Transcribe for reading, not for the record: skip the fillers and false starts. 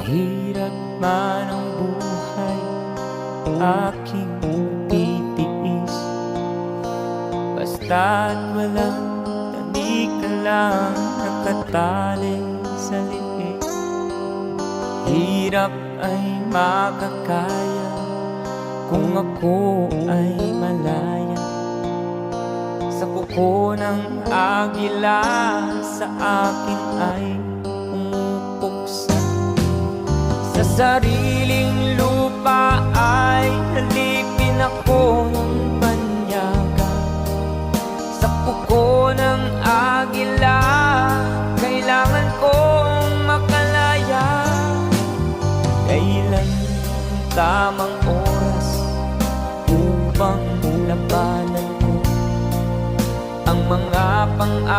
Mahirap man ang buhay, aking titiis. Basta't walang tanik ka lang nakatali sa liit. Hirap ay makakaya kung ako ay malaya sa kuko ng agila. Sa akin ay pumupuksa, sa sariling lupa ay halipin ako ng banyaga. Sa kuko ng